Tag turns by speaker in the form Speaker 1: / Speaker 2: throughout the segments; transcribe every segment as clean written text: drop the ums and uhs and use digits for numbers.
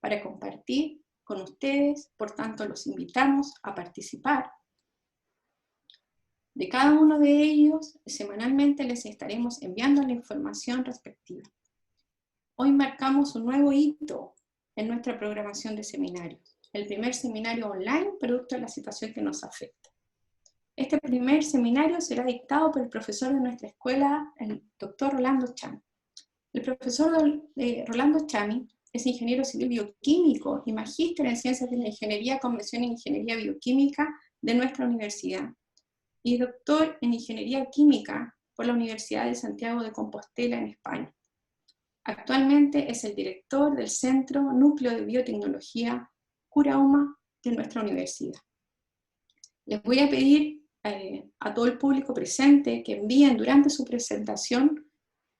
Speaker 1: para compartir con ustedes, por tanto los invitamos a participar. De cada uno de ellos, semanalmente les estaremos enviando la información respectiva. Hoy marcamos un nuevo hito en nuestra programación de seminarios, el primer seminario online producto de la situación que nos afecta. Este primer seminario será dictado por el profesor de nuestra escuela, el doctor Rolando Chami. El profesor Rolando Chami es ingeniero civil bioquímico y magíster en ciencias de la ingeniería con mención en ingeniería bioquímica de nuestra universidad, y doctor en ingeniería química por la Universidad de Santiago de Compostela en España. Actualmente es el director del Centro Núcleo de Biotecnología Curauma de nuestra universidad. Les voy a pedir a todo el público presente que envíen durante su presentación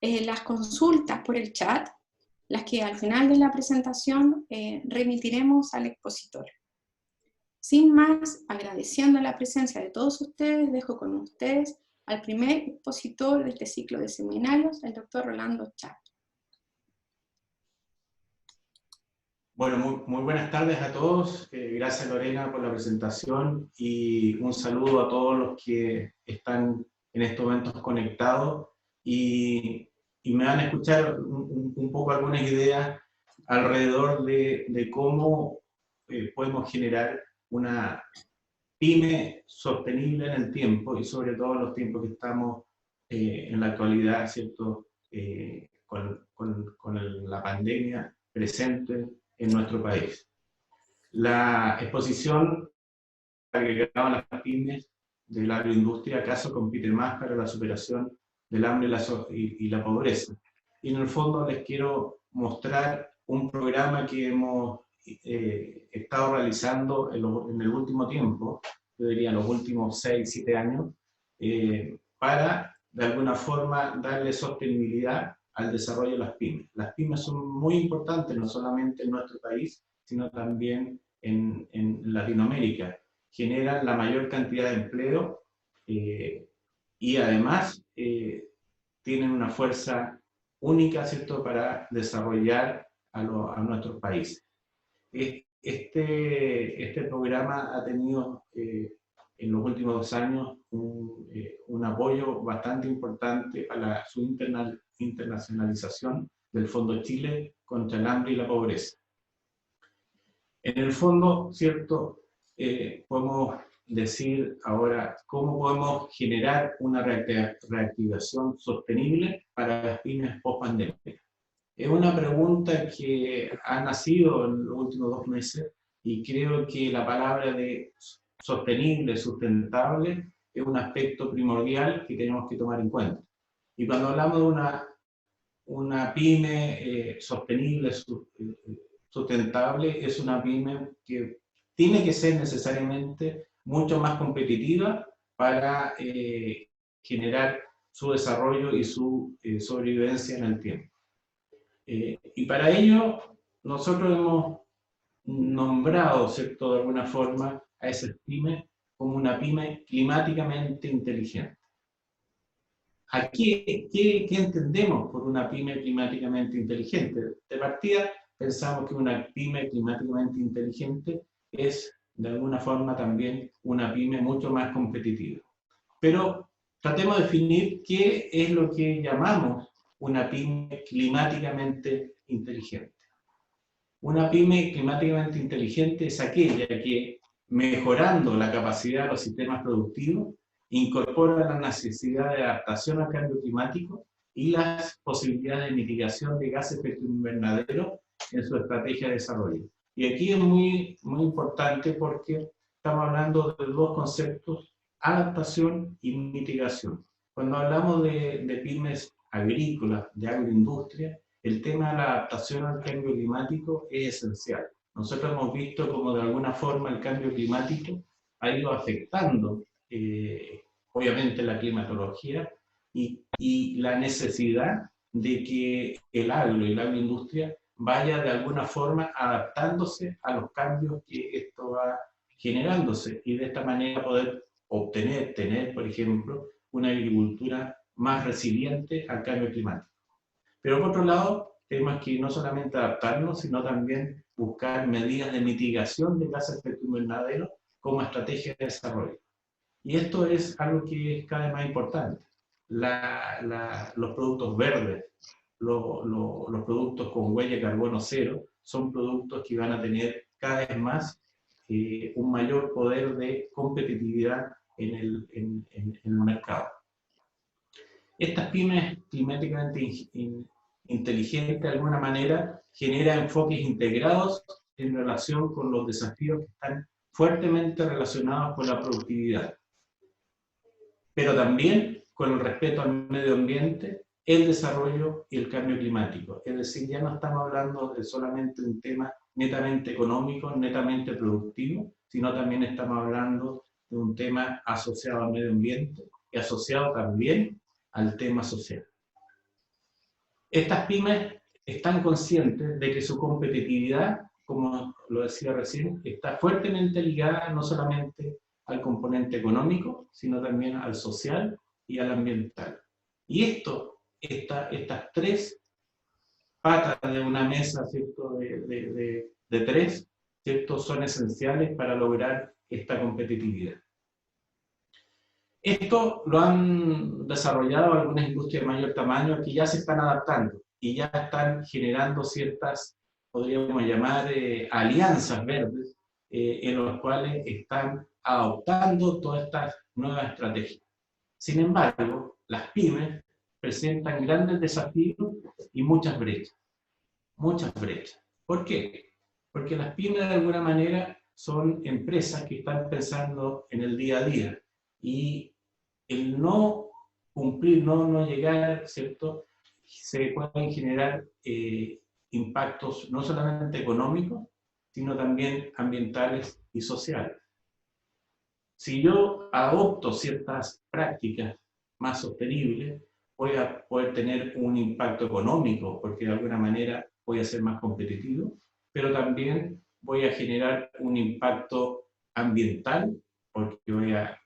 Speaker 1: las consultas por el chat, las que al final de la presentación remitiremos al expositor. Sin más, agradeciendo la presencia de todos ustedes, dejo con ustedes al primer expositor de este ciclo de seminarios, el doctor Rolando Chami.
Speaker 2: Bueno, muy buenas tardes a todos. Gracias Lorena por la presentación y un saludo a todos los que están en estos momentos conectados y me van a escuchar un poco algunas ideas alrededor de cómo podemos generar una pyme sostenible en el tiempo y sobre todo en los tiempos que estamos en la actualidad, ¿cierto? Con la pandemia presente en nuestro país. La exposición agregada a las pymes de la agroindustria acaso compite más para la superación del hambre y la pobreza. Y en el fondo les quiero mostrar un programa que hemos estado realizando en el último tiempo, yo diría los últimos 6, 7 años, para de alguna forma darle sostenibilidad al desarrollo de las pymes. Las pymes son muy importantes no solamente en nuestro país, sino también en Latinoamérica. Generan la mayor cantidad de empleo y además tienen una fuerza única, ¿cierto?, para desarrollar a nuestros países. Este programa ha tenido en los últimos 2 años un apoyo bastante importante para su internacionalización del Fondo Chile contra el hambre y la pobreza. En el fondo, ¿cierto?, podemos decir ahora cómo podemos generar una reactivación sostenible para las pymes post-pandemia. Es una pregunta que ha nacido en los últimos 2 meses y creo que la palabra de sostenible, sustentable, es un aspecto primordial que tenemos que tomar en cuenta. Y cuando hablamos de una pyme sostenible, sustentable, es una pyme que tiene que ser necesariamente mucho más competitiva para generar su desarrollo y su sobrevivencia en el tiempo. Y para ello, nosotros hemos nombrado, ¿cierto?, de alguna forma a esas pymes como una pyme climáticamente inteligente. ¿Qué entendemos por una pyme climáticamente inteligente? De partida, pensamos que una pyme climáticamente inteligente es, de alguna forma, también una pyme mucho más competitiva. Pero tratemos de definir qué es lo que llamamos una pyme climáticamente inteligente. Una pyme climáticamente inteligente es aquella que, mejorando la capacidad de los sistemas productivos, incorpora la necesidad de adaptación al cambio climático y las posibilidades de mitigación de gases de efecto invernadero en su estrategia de desarrollo. Y aquí es muy importante porque estamos hablando de 2 conceptos: adaptación y mitigación. Cuando hablamos de pymes agrícolas, de agroindustria, el tema de la adaptación al cambio climático es esencial. Nosotros hemos visto cómo de alguna forma el cambio climático ha ido afectando obviamente la climatología y la necesidad de que el agro y la agroindustria vaya de alguna forma adaptándose a los cambios que esto va generándose y de esta manera poder tener, por ejemplo, una agricultura más resiliente al cambio climático. Pero por otro lado, tenemos que no solamente adaptarnos, sino también buscar medidas de mitigación de gases de efecto invernadero como estrategia de desarrollo. Y esto es algo que es cada vez más importante. Los productos verdes, los productos con huella de carbono cero, son productos que van a tener cada vez más un mayor poder de competitividad en el mercado. Estas pymes climáticamente inteligentes, de alguna manera, generan enfoques integrados en relación con los desafíos que están fuertemente relacionados con la productividad, pero también con el respeto al medio ambiente, el desarrollo y el cambio climático. Es decir, ya no estamos hablando de solamente un tema netamente económico, netamente productivo, sino también estamos hablando de un tema asociado al medio ambiente y asociado también al tema social. Estas pymes están conscientes de que su competitividad, como lo decía recién, está fuertemente ligada no solamente al componente económico, sino también al social y al ambiental. Y estas tres patas de una mesa, ¿cierto? De tres, ¿cierto? Son esenciales para lograr esta competitividad. Esto lo han desarrollado algunas industrias de mayor tamaño que ya se están adaptando y ya están generando ciertas, podríamos llamar, alianzas verdes, en las cuales están adoptando todas estas nuevas estrategias. Sin embargo, las pymes presentan grandes desafíos y muchas brechas. Muchas brechas. ¿Por qué? Porque las pymes de alguna manera son empresas que están pensando en el día a día y el no cumplir, no llegar, ¿cierto? Se pueden generar impactos no solamente económicos, sino también ambientales y sociales. Si yo adopto ciertas prácticas más sostenibles, voy a poder tener un impacto económico, porque de alguna manera voy a ser más competitivo, pero también voy a generar un impacto ambiental, porque voy a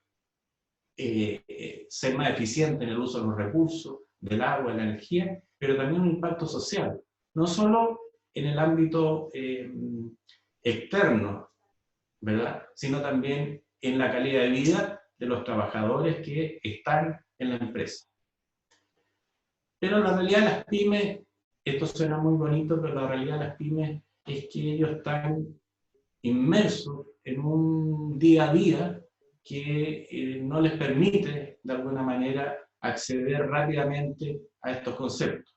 Speaker 2: ser más eficiente en el uso de los recursos, del agua, de la energía, pero también un impacto social, no solo en el ámbito externo, ¿verdad? Sino también en la calidad de vida de los trabajadores que están en la empresa. Pero la realidad de las pymes, esto suena muy bonito, pero la realidad de las pymes es que ellos están inmersos en un día a día que no les permite, de alguna manera, acceder rápidamente a estos conceptos.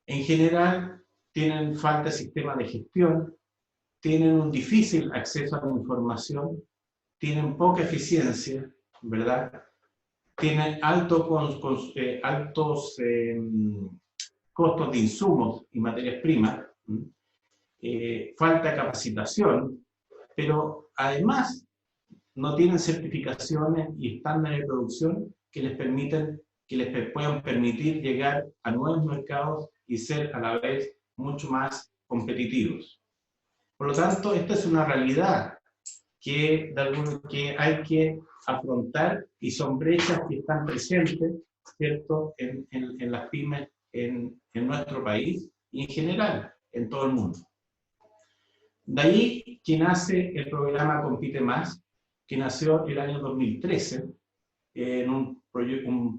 Speaker 2: En general, tienen falta de sistema de gestión, tienen un difícil acceso a la información, tienen poca eficiencia, ¿verdad? Tienen altos costos de insumos y materias primas, falta de capacitación, pero además no tienen certificaciones y estándares de producción que les puedan permitir llegar a nuevos mercados y ser a la vez mucho más competitivos. Por lo tanto, esta es una realidad que hay que afrontar y son brechas que están presentes, ¿cierto?, en las pymes en nuestro país y en general en todo el mundo. De ahí que nace el programa Compite Más, que nació el año 2013 en un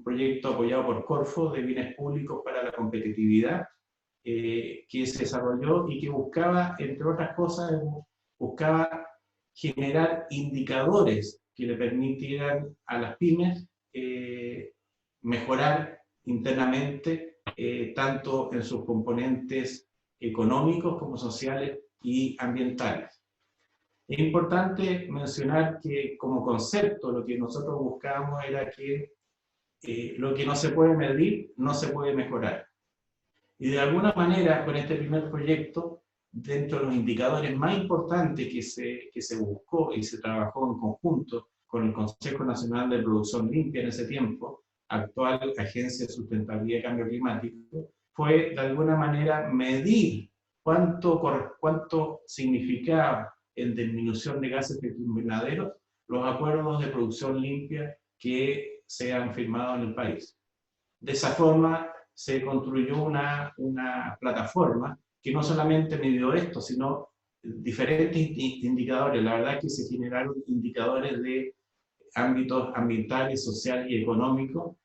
Speaker 2: proyecto apoyado por Corfo de bienes públicos para la competitividad, que se desarrolló y que buscaba, entre otras cosas, buscaba generar indicadores que le permitieran a las pymes mejorar internamente, tanto en sus componentes económicos como sociales y ambientales. Es importante mencionar que como concepto lo que nosotros buscábamos era que lo que no se puede medir no se puede mejorar. Y de alguna manera, con este primer proyecto, dentro de los indicadores más importantes que se buscó y se trabajó en conjunto con el Consejo Nacional de Producción Limpia en ese tiempo, actual Agencia de Sustentabilidad y Cambio Climático, fue de alguna manera medir cuánto significaba en disminución de gases de efecto invernadero los acuerdos de producción limpia que se han firmado en el país. De esa forma se construyó una plataforma que no solamente midió esto, sino diferentes indicadores. La verdad es que se generaron indicadores de ámbitos ambientales, sociales y económicos,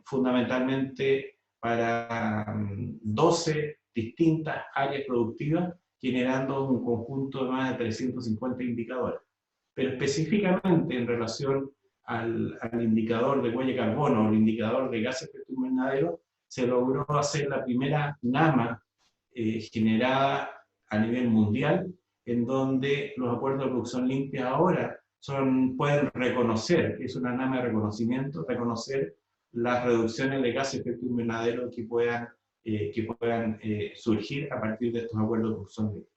Speaker 2: fundamentalmente para 12 distintas áreas productivas, generando un conjunto de más de 350 indicadores. Pero específicamente en relación al indicador de huella de carbono o el indicador de gases de efecto invernadero, se logró hacer la primera NAMA generada a nivel mundial, en donde los acuerdos de producción limpia ahora pueden reconocer, es una NAMA de reconocimiento, reconocer las reducciones de gases de efecto invernadero que puedan surgir a partir de estos acuerdos de producción limpia.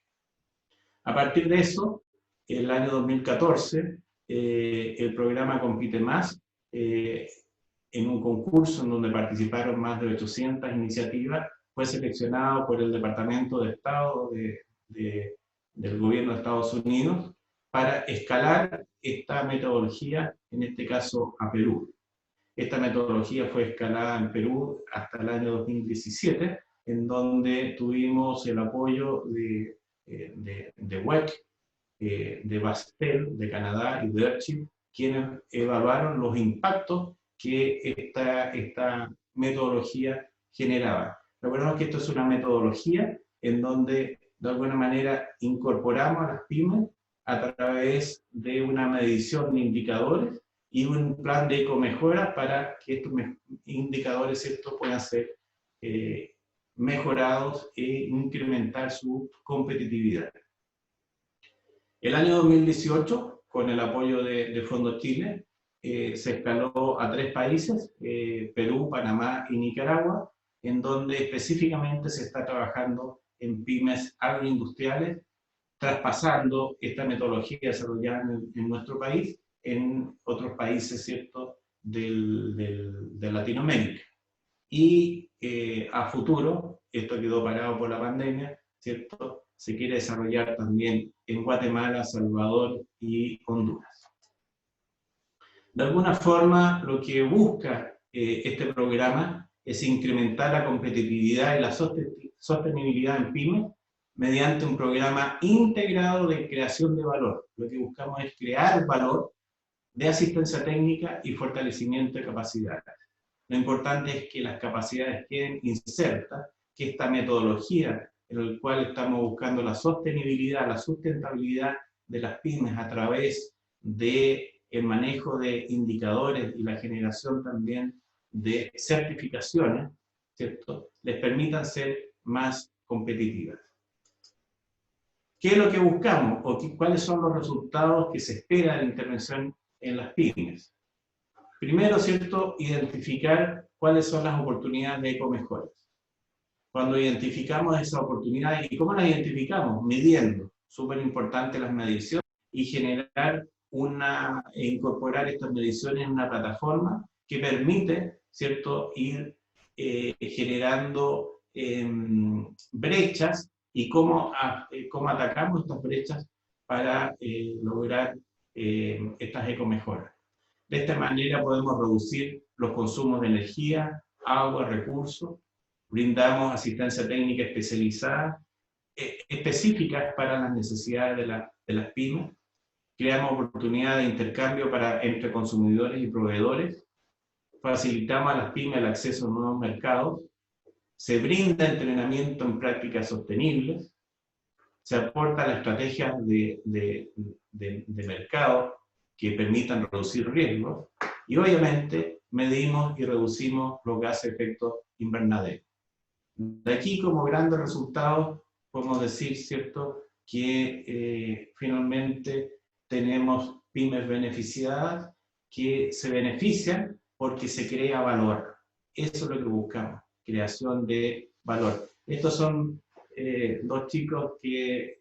Speaker 2: A partir de eso, el año 2014, el programa Compite Más, en un concurso en donde participaron más de 800 iniciativas, fue seleccionado por el Departamento de Estado del Gobierno de Estados Unidos para escalar esta metodología, en este caso a Perú. Esta metodología fue escalada en Perú hasta el año 2017, en donde tuvimos el apoyo de WEC, de Bastel, de Canadá y de EARTHIP, quienes evaluaron los impactos que esta metodología generaba. Recordemos que esto es una metodología en donde de alguna manera incorporamos a las pymes a través de una medición de indicadores y un plan de ecomejora para que estos indicadores puedan ser mejorados e incrementar su competitividad. El año 2018, con el apoyo de Fondo Chile, se escaló a 3 países, Perú, Panamá y Nicaragua, en donde específicamente se está trabajando en pymes agroindustriales, traspasando esta metodología desarrollada en nuestro país en otros países, ¿cierto?, de Latinoamérica. Y a futuro, esto quedó parado por la pandemia, ¿cierto?, se quiere desarrollar también en Guatemala, Salvador y Honduras. De alguna forma, lo que busca este programa es incrementar la competitividad y la sostenibilidad en pymes mediante un programa integrado de creación de valor. Lo que buscamos es crear valor de asistencia técnica y fortalecimiento de capacidades. Lo importante es que las capacidades queden insertas, que esta metodología en la cual estamos buscando la sostenibilidad, la sustentabilidad de las pymes a través del manejo de indicadores y la generación también de certificaciones, ¿cierto?, les permitan ser más competitivas. ¿Qué es lo que buscamos? ¿O cuáles son los resultados que se espera de la intervención en las pymes? Primero, ¿cierto?, identificar cuáles son las oportunidades de ecomejoras. Cuando identificamos esa oportunidad, ¿y cómo las identificamos? Midiendo. Súper importante las mediciones y generar incorporar estas mediciones en una plataforma que permite, ¿cierto?, ir generando brechas y cómo atacamos estas brechas para lograr estas ecomejoras. De esta manera podemos reducir los consumos de energía, agua, recursos, brindamos asistencia técnica especializada, específicas para las necesidades de las pymes, creamos oportunidades de intercambio entre consumidores y proveedores, facilitamos a las pymes el acceso a nuevos mercados, se brinda entrenamiento en prácticas sostenibles, se aporta la estrategia de mercado que permitan reducir riesgos, y obviamente medimos y reducimos los gases de efecto invernadero. De aquí, como grandes resultados, podemos decir, ¿cierto?, que finalmente tenemos pymes beneficiadas que se benefician porque se crea valor. Eso es lo que buscamos, creación de valor. Estos son 2 chicos que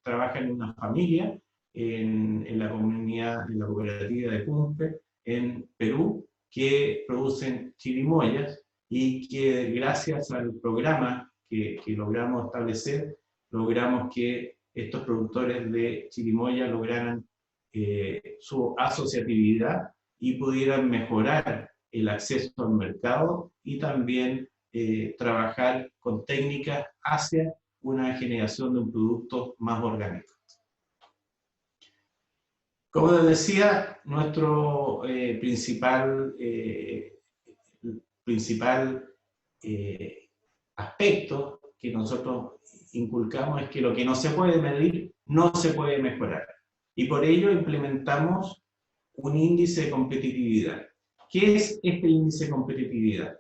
Speaker 2: trabajan en una familia, en la comunidad, en la cooperativa de Cumpe, en Perú, que producen chirimoyas y que gracias al programa que logramos establecer, logramos que estos productores de chirimoya lograran su asociatividad y pudieran mejorar el acceso al mercado y también trabajar con técnicas hacia una generación de un producto más orgánico. Como les decía, nuestro principal aspecto que nosotros inculcamos es que lo que no se puede medir no se puede mejorar. Y por ello implementamos un índice de competitividad. ¿Qué es este índice de competitividad?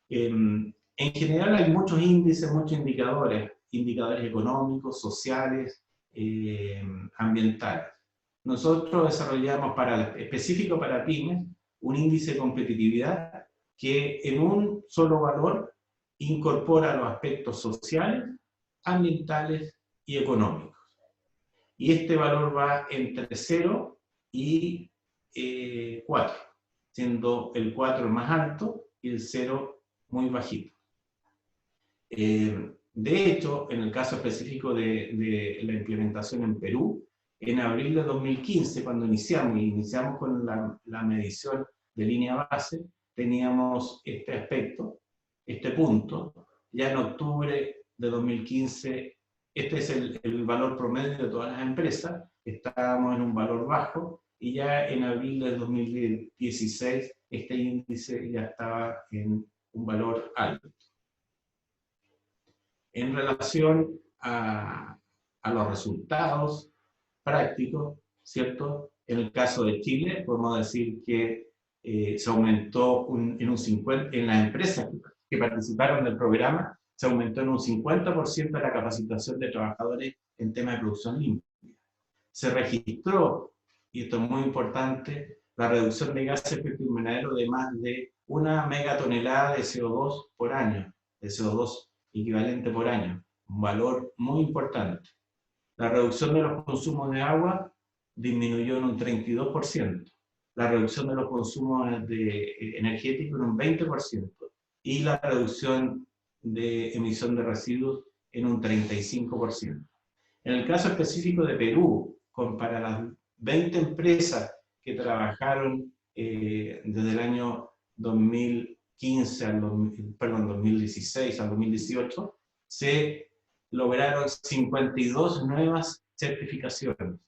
Speaker 2: En general hay muchos índices, muchos indicadores económicos, sociales, ambientales. Nosotros desarrollamos específico para pymes un índice de competitividad que en un solo valor incorpora los aspectos sociales, ambientales y económicos. Y este valor va entre 0 y 4, siendo el 4 el más alto y el 0 muy bajito. De hecho, en el caso específico de la implementación en Perú, en abril de 2015, cuando iniciamos con la medición de línea base, teníamos este aspecto, este punto. Ya en octubre de 2015, este es el valor promedio de todas las empresas, estábamos en un valor bajo, y ya en abril del 2016 este índice ya estaba en un valor alto. En relación a los resultados prácticos, ¿cierto? En el caso de Chile, podemos decir que se aumentó en las empresas que participaron del programa, se aumentó en un 50% la capacitación de trabajadores en temas de producción limpia. Se registró, y esto es muy importante, la reducción de gases de efecto invernadero de más de 1 megatonelada de CO2 por año, de CO2 equivalente por año, un valor muy importante. La reducción de los consumos de agua disminuyó en un 32%, la reducción de los consumos energéticos en un 20%, y la reducción de emisión de residuos en un 35%. En el caso específico de Perú, para las 20 empresas que trabajaron desde el año 2016 al 2018, se lograron 52 nuevas certificaciones.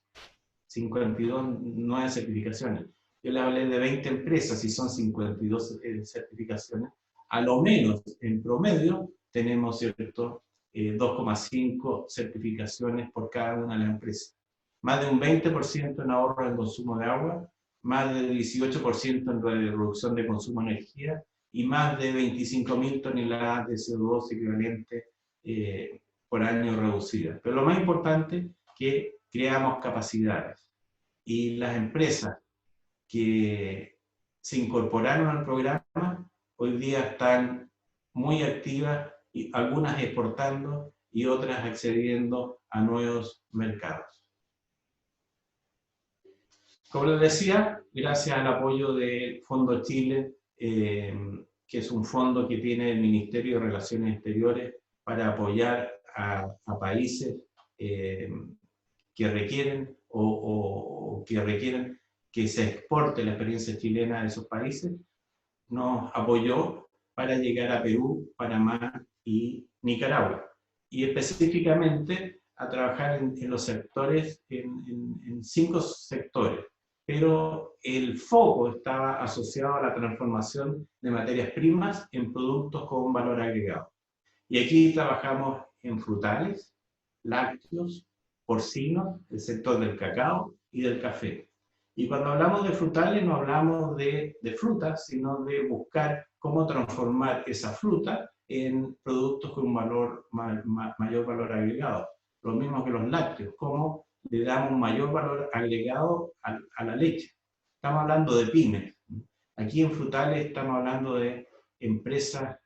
Speaker 2: 52 nuevas certificaciones. Yo les hablé de 20 empresas y son 52 certificaciones. A lo menos, en promedio, tenemos, ¿cierto?, 2,5 certificaciones por cada una de las empresas. Más de un 20% en ahorro en consumo de agua, más del 18% en reducción de consumo de energía y más de 25.000 toneladas de CO2 equivalente por año reducidas. Pero lo más importante es que creamos capacidades y las empresas que se incorporaron al programa hoy día están muy activas, y algunas exportando y otras accediendo a nuevos mercados. Como les decía, gracias al apoyo del Fondo Chile, que es un fondo que tiene el Ministerio de Relaciones Exteriores para apoyar a países que requieren o que requieren que se exporte la experiencia chilena a esos países, nos apoyó para llegar a Perú, Panamá y Nicaragua. Y específicamente a trabajar en los sectores, en 5 sectores. Pero el foco estaba asociado a la transformación de materias primas en productos con un valor agregado. Y aquí trabajamos en frutales, lácteos, porcinos, el sector del cacao y del café. Y cuando hablamos de frutales no hablamos de frutas, sino de buscar cómo transformar esa fruta en productos con un mayor valor agregado. Lo mismo que los lácteos, cómo le damos un mayor valor agregado a la leche. Estamos hablando de pymes. Aquí en frutales estamos hablando de empresas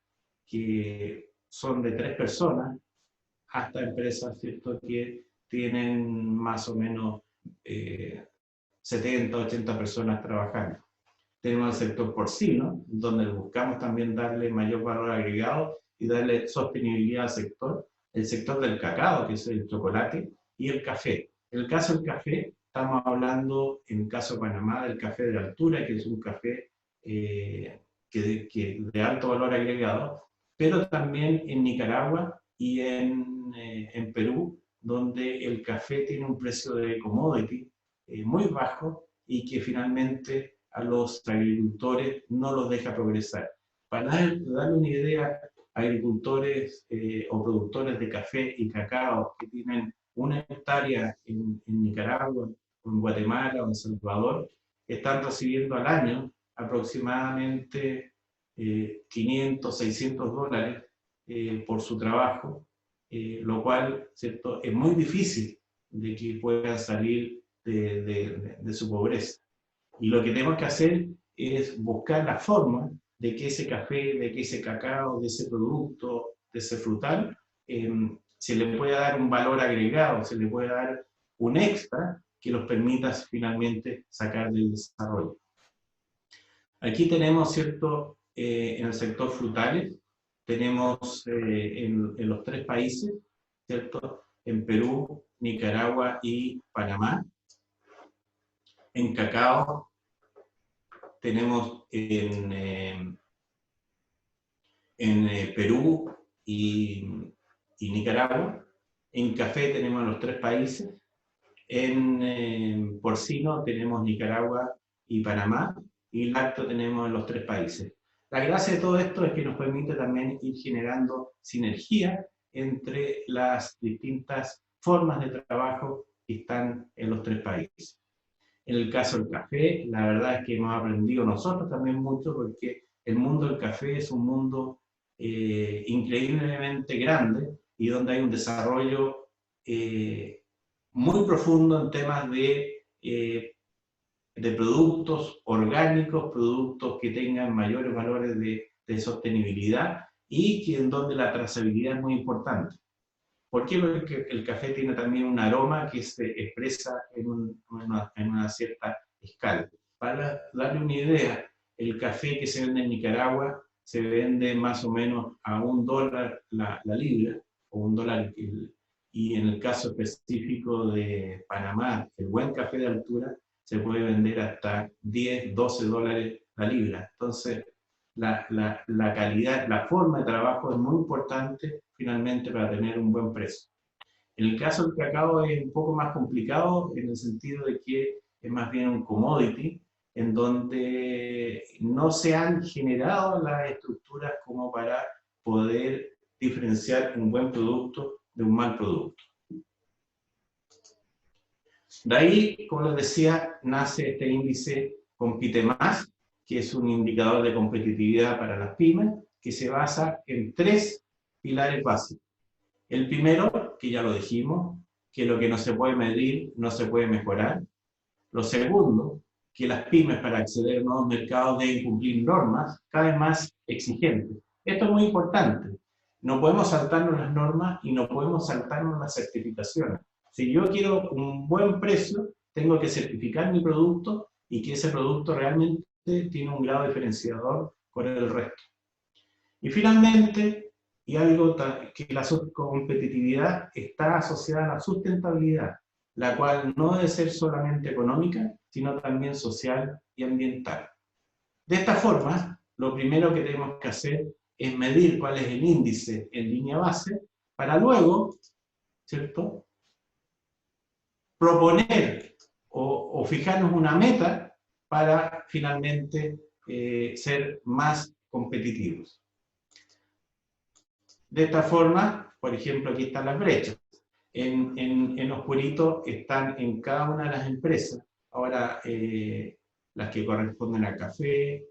Speaker 2: que son de 3 personas, hasta empresas, ¿cierto?, que tienen más o menos 70, 80 personas trabajando. Tenemos el sector porcino, donde buscamos también darle mayor valor agregado y darle sostenibilidad al sector. El sector del cacao, que es el chocolate, y el café. En el caso del café, estamos hablando, en el caso de Panamá, del café de altura, que es un café de alto valor agregado, pero también en Nicaragua y en Perú, donde el café tiene un precio de commodity muy bajo y que finalmente a los agricultores no los deja progresar. Para darle una idea, agricultores o productores de café y cacao que tienen una hectárea en Nicaragua, o en Guatemala o en El Salvador, están recibiendo al año aproximadamente 500, 600 dólares por su trabajo, lo cual, ¿cierto?, es muy difícil de que puedan salir de su pobreza. Y lo que tenemos que hacer es buscar la forma de que ese café, de que ese cacao, de ese producto, de ese frutal, se le pueda dar un valor agregado, se le pueda dar un extra que los permita finalmente sacar del desarrollo. Aquí tenemos, ¿cierto?, en el sector frutales, tenemos en los 3 países, ¿cierto?, en Perú, Nicaragua y Panamá. En cacao tenemos en Perú y Nicaragua. En café tenemos los 3 países. En porcino tenemos Nicaragua y Panamá. Y lácteo tenemos en los 3 países. La gracia de todo esto es que nos permite también ir generando sinergia entre las distintas formas de trabajo que están en los 3 países. En el caso del café, la verdad es que hemos aprendido nosotros también mucho, porque el mundo del café es un mundo increíblemente grande y donde hay un desarrollo muy profundo en temas de productos orgánicos, productos que tengan mayores valores de sostenibilidad y que en donde la trazabilidad es muy importante. ¿Por qué? Porque el café tiene también un aroma que se expresa en una cierta escala. Para darle una idea, el café que se vende en Nicaragua se vende más o menos a $1 la libra, o $1, y en el caso específico de Panamá, el buen café de altura se puede vender hasta 10, 12 dólares la libra. Entonces, la calidad, la forma de trabajo es muy importante finalmente para tener un buen precio. En el caso del cacao es un poco más complicado en el sentido de que es más bien un commodity en donde no se han generado las estructuras como para poder diferenciar un buen producto de un mal producto. De ahí, como les decía, nace este índice Compite Más, que es un indicador de competitividad para las pymes, que se basa en 3 pilares básicos. El primero, que ya lo dijimos, que lo que no se puede medir no se puede mejorar. Lo segundo, que las pymes para acceder a nuevos mercados deben cumplir normas cada vez más exigentes. Esto es muy importante. No podemos saltarnos las normas y no podemos saltarnos las certificaciones. Si yo quiero un buen precio, tengo que certificar mi producto y que ese producto realmente tiene un grado diferenciador con el resto. Y finalmente, y algo que la competitividad está asociada a la sustentabilidad, la cual no debe ser solamente económica, sino también social y ambiental. De esta forma, lo primero que tenemos que hacer es medir cuál es el índice en línea base, para luego, ¿cierto?, proponer o fijarnos una meta para finalmente ser más competitivos. De esta forma, por ejemplo, aquí están las brechas. En oscurito están en cada una de las empresas. Ahora, las que corresponden a café,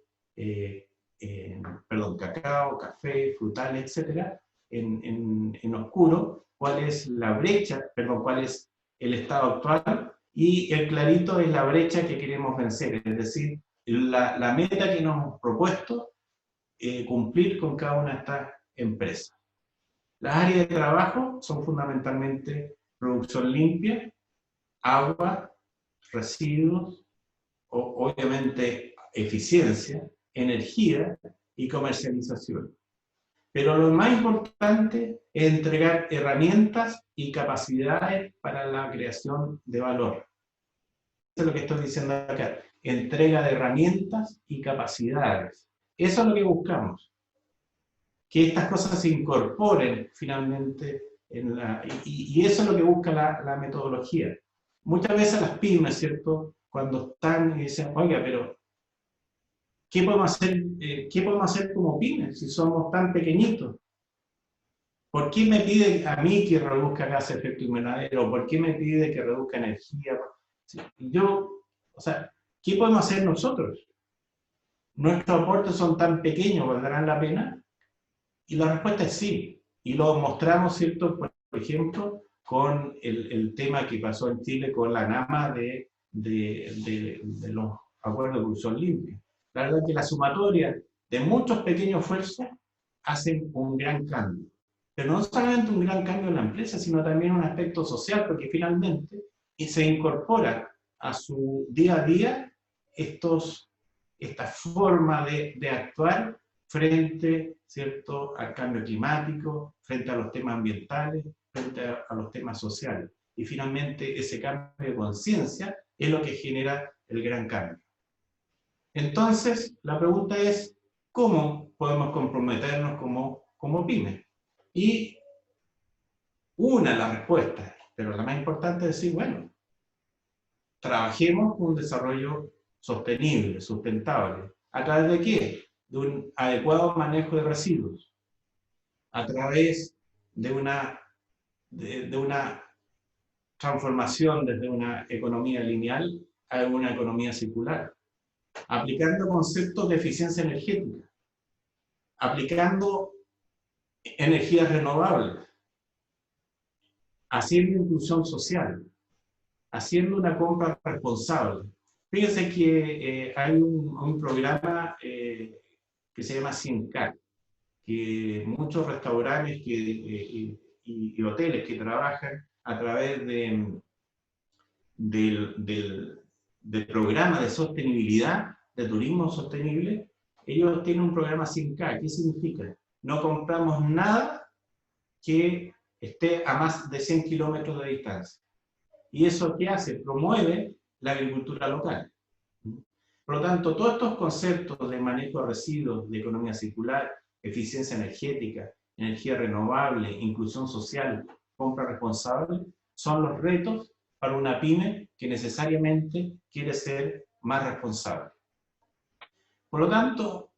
Speaker 2: cacao, café, frutales, etc. En oscuro, cuál es la brecha, cuál es el estado actual, y el clarito es la brecha que queremos vencer, es decir, la meta que nos hemos propuesto cumplir con cada una de estas empresas. Las áreas de trabajo son fundamentalmente producción limpia, agua, residuos, obviamente eficiencia, energía y comercialización. Pero lo más importante es entregar herramientas y capacidades para la creación de valor. Eso es lo que estoy diciendo acá. Entrega de herramientas y capacidades. Eso es lo que buscamos. que estas cosas se incorporen finalmente y eso es lo que busca la metodología. Muchas veces las pymes, ¿cierto? Cuando están y dicen, oiga, pero ¿qué podemos hacer como pymes si somos tan pequeñitos? ¿Por qué me pide a mí que reduzca gases de efecto invernadero? ¿Por qué me pide que reduzca energía? O sea, ¿qué podemos hacer nosotros? ¿Nuestros aportes son tan pequeños, valdrán la pena? Y la respuesta es sí. Y lo mostramos, ¿cierto? Por ejemplo, con el tema que pasó en Chile con la gama de los acuerdos de producción limpia. La verdad es que la sumatoria de muchos pequeños esfuerzos hacen un gran cambio. Pero no solamente un gran cambio en la empresa, sino también un aspecto social, porque finalmente se incorpora a su día a día esta forma de actuar frente, ¿cierto?, al cambio climático, frente a los temas ambientales, frente a los temas sociales. Y finalmente ese cambio de conciencia es lo que genera el gran cambio. Entonces, la pregunta es, ¿cómo podemos comprometernos como pymes? Y una de las respuestas, pero la más importante es decir, bueno, trabajemos con un desarrollo sostenible, sustentable. ¿A través de qué? De un adecuado manejo de residuos, a través de una transformación desde una economía lineal a una economía circular, aplicando conceptos de eficiencia energética, aplicando energías renovables, haciendo inclusión social, haciendo una compra responsable. Fíjense que hay un programa que se llama CINCAR, que muchos restaurantes y hoteles que trabajan a través del programa de sostenibilidad, de turismo sostenible, ellos tienen un programa CINCAR. ¿Qué significa? No compramos nada que esté a más de 100 kilómetros de distancia. ¿Y eso qué hace? Promueve la agricultura local. Por lo tanto, todos estos conceptos de manejo de residuos, de economía circular, eficiencia energética, energía renovable, inclusión social, compra responsable, son los retos para una pyme que necesariamente quiere ser más responsable. Por lo tanto,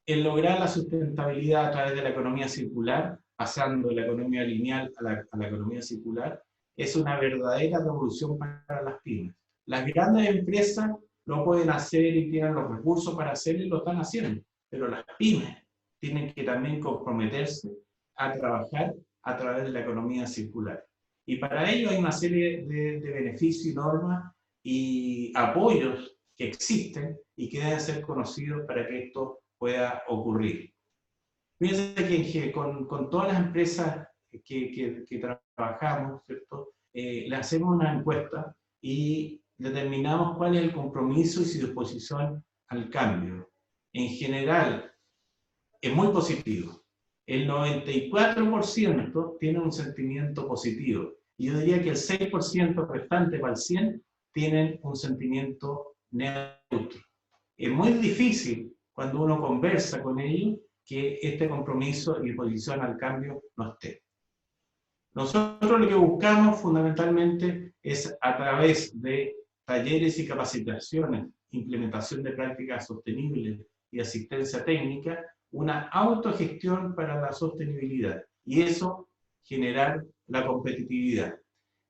Speaker 2: el lograr la sustentabilidad a través de la economía circular, pasando de la economía lineal a la economía circular, es una verdadera revolución para las pymes. Las grandes empresas lo pueden hacer y tienen los recursos para hacerlo y lo están haciendo, pero las pymes tienen que también comprometerse a trabajar a través de la economía circular. Y para ello hay una serie de beneficios y normas y apoyos que existen y que deben ser conocidos para que esto pueda ocurrir. Fíjense que con todas las empresas que trabajamos, ¿cierto? Le hacemos una encuesta y determinamos cuál es el compromiso y su disposición al cambio. En general, es muy positivo. El 94% tiene un sentimiento positivo. Y yo diría que el 6% restante para el 100% tienen un sentimiento neutro. Es muy difícil cuando uno conversa con ellos que este compromiso y disposición al cambio no esté. Nosotros lo que buscamos fundamentalmente es a través de talleres y capacitaciones, implementación de prácticas sostenibles y asistencia técnica, una autogestión para la sostenibilidad y eso generar la competitividad.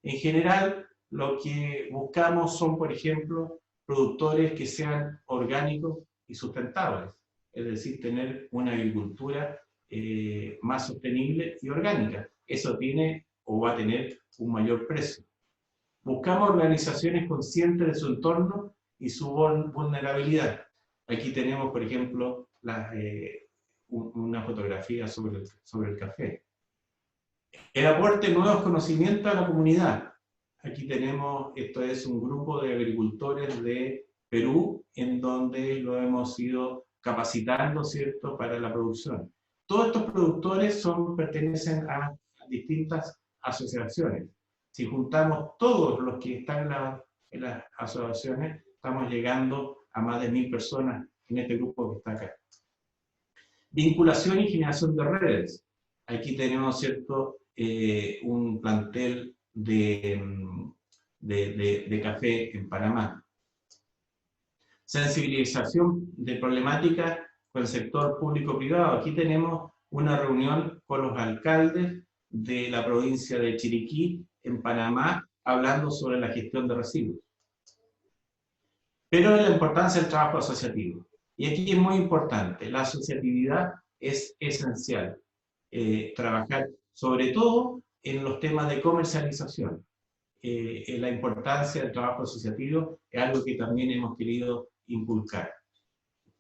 Speaker 2: En general, lo que buscamos son, por ejemplo, productores que sean orgánicos y sustentables, es decir, tener una agricultura más sostenible y orgánica. Eso tiene o va a tener un mayor precio. Buscamos organizaciones conscientes de su entorno y su vulnerabilidad. Aquí tenemos, por ejemplo, una fotografía sobre el café. El aporte de nuevos conocimientos a la comunidad. Aquí tenemos, esto es un grupo de agricultores de Perú, en donde lo hemos ido capacitando, ¿cierto?, para la producción. Todos estos productores pertenecen a distintas asociaciones. Si juntamos todos los que están en las asociaciones, estamos llegando a más de 1000 personas en este grupo que está acá. Vinculación y generación de redes. Aquí tenemos, ¿cierto?, un plantel de café en Panamá. Sensibilización de problemáticas con el sector público-privado. Aquí tenemos una reunión con los alcaldes de la provincia de Chiriquí, en Panamá, hablando sobre la gestión de residuos. Pero la importancia del trabajo asociativo. Y aquí es muy importante, la asociatividad es esencial. Trabajar sobre todo en los temas de comercialización. La importancia del trabajo asociativo es algo que también hemos querido inculcar.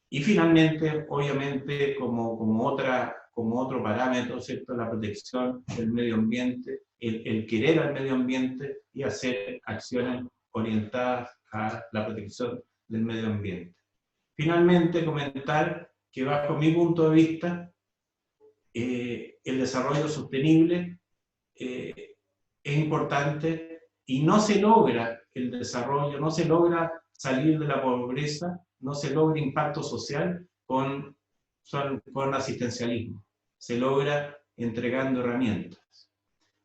Speaker 2: Y finalmente, obviamente, como otro parámetro, ¿cierto?, la protección del medio ambiente, el querer al medio ambiente y hacer acciones orientadas a la protección del medio ambiente. Finalmente, comentar que bajo mi punto de vista, el desarrollo sostenible es importante y no se logra el desarrollo, no se logra salir de la pobreza, no se logra impacto social con asistencialismo. Se logra entregando herramientas.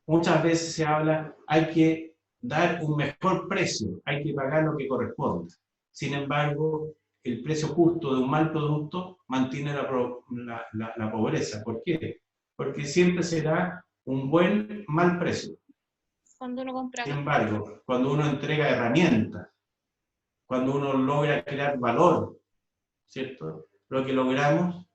Speaker 2: Muchas veces se habla, hay que dar un mejor precio, hay que pagar lo que corresponde. Sin embargo, el precio justo de un mal producto mantiene la pobreza. ¿Por qué? Porque siempre será un buen mal precio.
Speaker 3: Cuando uno compra.
Speaker 2: Sin embargo, cuando uno entrega herramientas, cuando uno logra crear valor, ¿cierto?, lo que logramos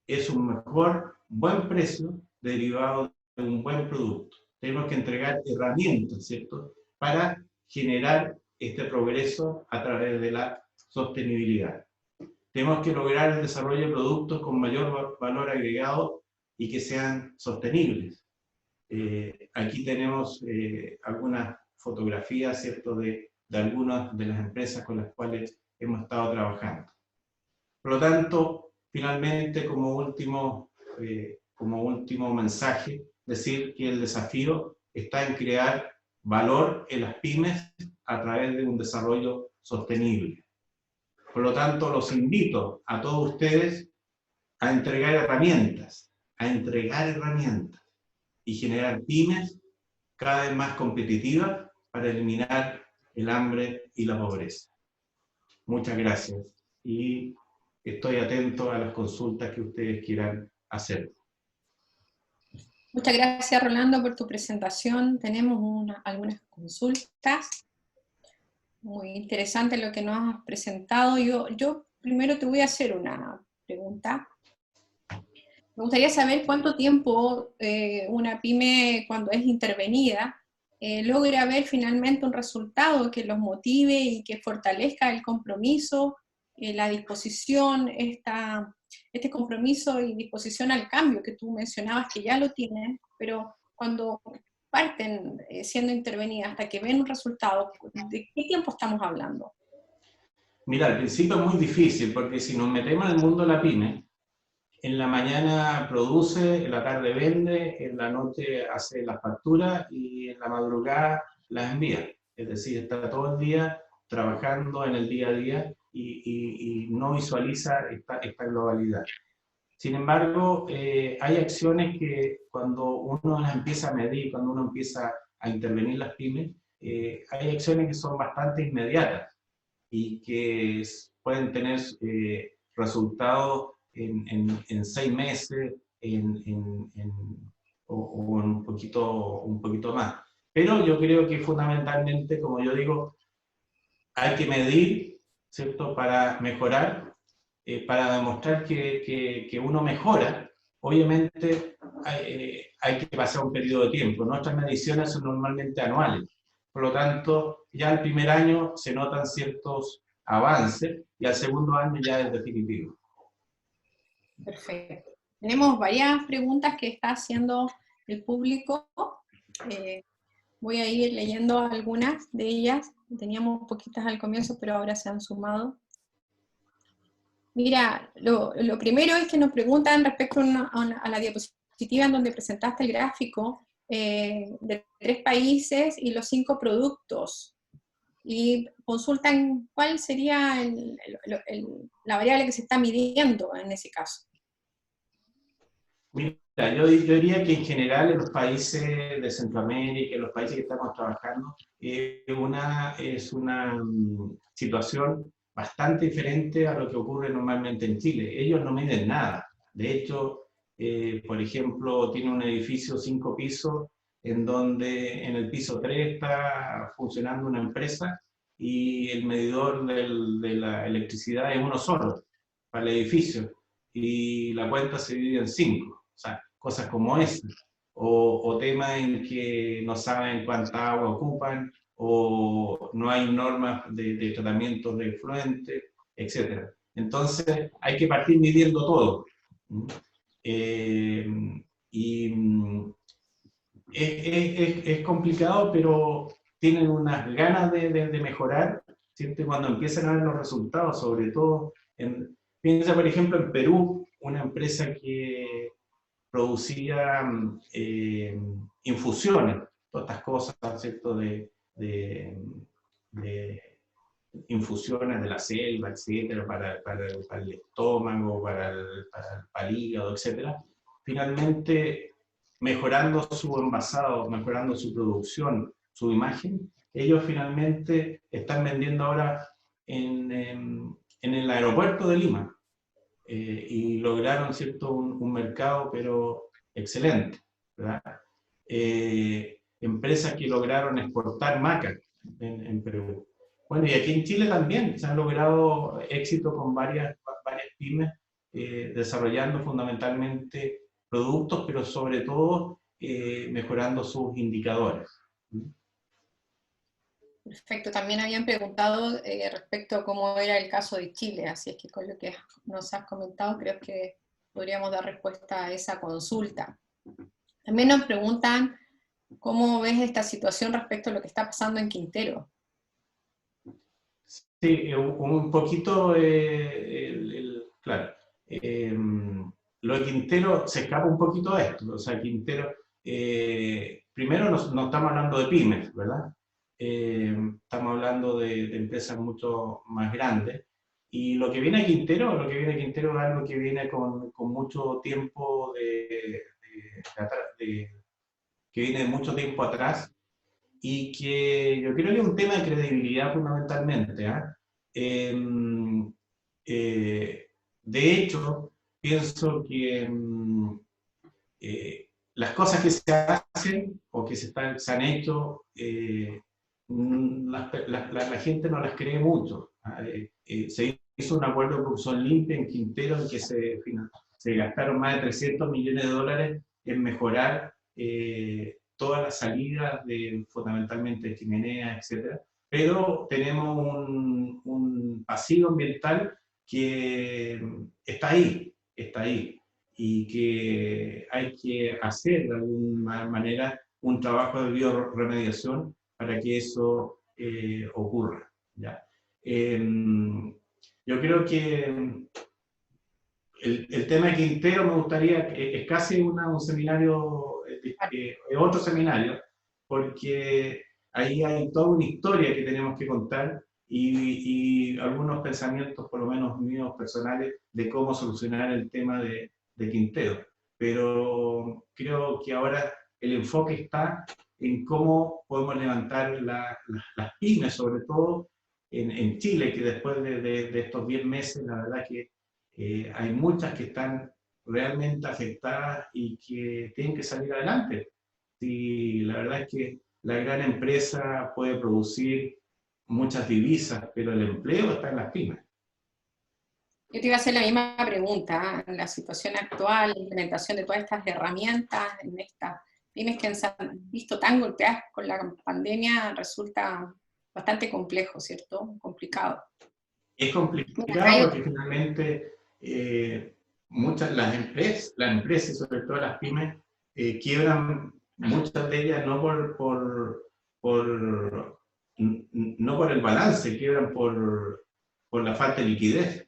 Speaker 2: es un mejor, buen precio derivado de un buen producto. Tenemos que entregar herramientas, ¿cierto?, para generar este progreso a través de la sostenibilidad. Tenemos que lograr el desarrollo de productos con mayor valor agregado y que sean sostenibles. Aquí tenemos algunas fotografías, ¿cierto?, de algunas de las empresas con las cuales hemos estado trabajando. Por lo tanto, finalmente, como último mensaje, decir que el desafío está en crear valor en las pymes a través de un desarrollo sostenible. Por lo tanto, los invito a todos ustedes a entregar herramientas y generar pymes cada vez más competitivas para eliminar el hambre y la pobreza. Muchas gracias y estoy atento a las consultas que ustedes quieran hacer.
Speaker 1: Muchas gracias, Rolando, por tu presentación. Tenemos algunas consultas. Muy interesante lo que nos has presentado. Yo primero te voy a hacer una pregunta. Me gustaría saber cuánto tiempo una pyme, cuando es intervenida, logra ver finalmente un resultado que los motive y que fortalezca el compromiso, la disposición, este compromiso y disposición al cambio que tú mencionabas que ya lo tienen, pero cuando parten siendo intervenidas hasta que ven un resultado, ¿de qué tiempo estamos hablando?
Speaker 2: Mira, al principio es muy difícil, porque si nos metemos en el mundo de la pyme, en la mañana produce, en la tarde vende, en la noche hace las facturas y en la madrugada las envía. Es decir, está todo el día trabajando en el día a día y no visualiza esta globalidad. Sin embargo, hay acciones que cuando uno las empieza a medir, cuando uno empieza a intervenir las pymes, hay acciones que son bastante inmediatas y que pueden tener resultados en 6 meses o un poquito más. Pero yo creo que fundamentalmente, como yo digo, hay que medir, ¿cierto?, para mejorar, para demostrar que uno mejora. Obviamente hay que pasar un periodo de tiempo. Nuestras mediciones son normalmente anuales. Por lo tanto, ya el primer año se notan ciertos avances y al segundo año ya es definitivo.
Speaker 1: Perfecto. Tenemos varias preguntas que está haciendo el público. Voy a ir leyendo algunas de ellas. Teníamos poquitas al comienzo, pero ahora se han sumado. Mira, lo primero es que nos preguntan respecto a la diapositiva en donde presentaste el gráfico de 3 países y los 5 productos. Y consultan cuál sería la variable que se está midiendo en ese caso.
Speaker 2: Mira, yo diría que en general en los países de Centroamérica, en los países que estamos trabajando, es una situación bastante diferente a lo que ocurre normalmente en Chile. Ellos no miden nada. De hecho, por ejemplo, tiene un edificio 5 pisos en donde en el piso 3 está funcionando una empresa y el medidor de la electricidad es uno solo para el edificio y la cuenta se divide en 5. O sea, cosas como esa. O temas en que no saben cuánta agua ocupan, o no hay normas de tratamiento de efluentes, etc. Entonces, hay que partir midiendo todo. Eh, y es complicado, pero tienen unas ganas de mejorar, siempre cuando empiezan a ver los resultados, sobre todo, piensa por ejemplo en Perú, una empresa que producía infusiones, todas estas cosas, ¿cierto? De infusiones de la selva, etcétera, para el estómago, para el hígado, etcétera. Finalmente, mejorando su envasado, mejorando su producción, su imagen, ellos finalmente están vendiendo ahora en el aeropuerto de Lima. Y lograron, ¿cierto?, un mercado, pero excelente, ¿verdad? Empresas que lograron exportar maca en Perú. Bueno, y aquí en Chile también se han logrado éxito con varias pymes, desarrollando fundamentalmente productos, pero sobre todo mejorando sus indicadores.
Speaker 1: Perfecto, también habían preguntado respecto a cómo era el caso de Chile, así es que con lo que nos has comentado creo que podríamos dar respuesta a esa consulta. También nos preguntan cómo ves esta situación respecto a lo que está pasando en Quintero.
Speaker 2: Sí, un poquito, claro, lo de Quintero se escapa un poquito a esto, o sea, Quintero, primero no estamos hablando de pymes, ¿verdad? Estamos hablando de empresas mucho más grandes, y lo que viene a Quintero es algo que viene con mucho tiempo que viene de mucho tiempo atrás, y que yo creo que es un tema de credibilidad fundamentalmente. De hecho, pienso que las cosas que se hacen o que se han hecho, la gente no las cree mucho. Se hizo un acuerdo de producción limpia en Quintero en que se gastaron más de 300 millones de dólares en mejorar todas las salidas, fundamentalmente de chimeneas, etc. Pero tenemos un pasivo ambiental que está ahí, y que hay que hacer de alguna manera un trabajo de bioremediación para que eso ocurra. ¿Ya? Yo creo que el tema de Quintero me gustaría, es casi un seminario, otro seminario, porque ahí hay toda una historia que tenemos que contar y algunos pensamientos, por lo menos míos personales, de cómo solucionar el tema de Quintero. Pero creo que ahora el enfoque está en cómo podemos levantar las pymes, sobre todo en Chile, que después de estos 10 meses, la verdad que hay muchas que están realmente afectadas y que tienen que salir adelante. Y la verdad es que la gran empresa puede producir muchas divisas, pero el empleo está en las pymes.
Speaker 1: Yo te iba a hacer la misma pregunta, en la situación actual, la implementación de todas estas herramientas en estas pymes que se han visto tan golpeadas con la pandemia resulta bastante complejo, ¿cierto? Complicado.
Speaker 2: Es complicado porque finalmente muchas las empresas, sobre todo las pymes, quiebran, muchas de ellas no no por el balance, quiebran por la falta de liquidez.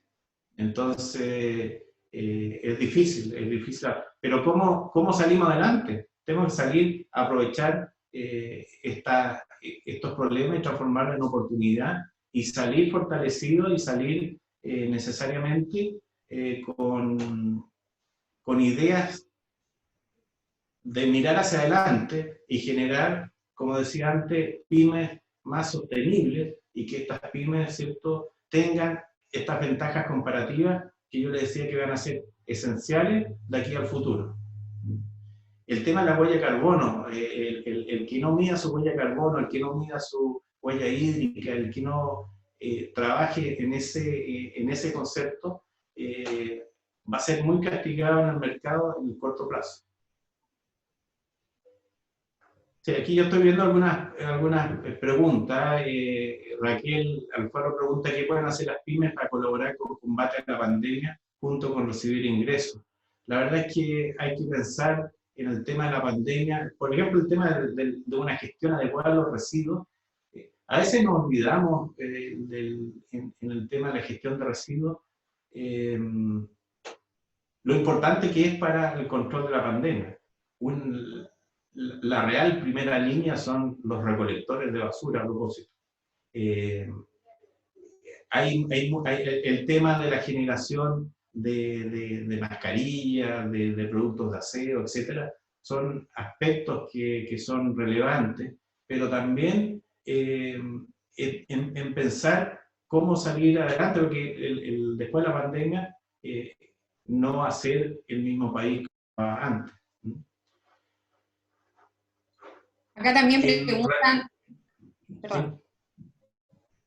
Speaker 2: Entonces, es difícil. Pero ¿cómo salimos adelante? Tenemos que salir a aprovechar estos problemas y transformarlos en oportunidad y salir fortalecidos y salir necesariamente con ideas de mirar hacia adelante y generar, como decía antes, pymes más sostenibles y que estas pymes, ¿cierto?, tengan estas ventajas comparativas que yo les decía que van a ser esenciales de aquí al futuro. El tema de la huella de carbono, el que no mida su huella de carbono, el que no mida su huella hídrica, el que no trabaje en ese concepto, va a ser muy castigado en el mercado en el corto plazo. Sí, aquí yo estoy viendo algunas preguntas. Raquel Alfaro pregunta qué pueden hacer las pymes para colaborar con el combate a la pandemia junto con recibir ingresos. La verdad es que hay que pensar en el tema de la pandemia, por ejemplo, el tema de una gestión adecuada de los residuos. A veces nos olvidamos en el tema de la gestión de residuos lo importante que es para el control de la pandemia. La real primera línea son los recolectores de basura a propósito. Hay el tema de la generación de mascarillas, de productos de aseo, etcétera, son aspectos que son relevantes, pero también en pensar cómo salir adelante, porque después de la pandemia no va a ser el mismo país que antes.
Speaker 1: Acá también preguntan... Perdón.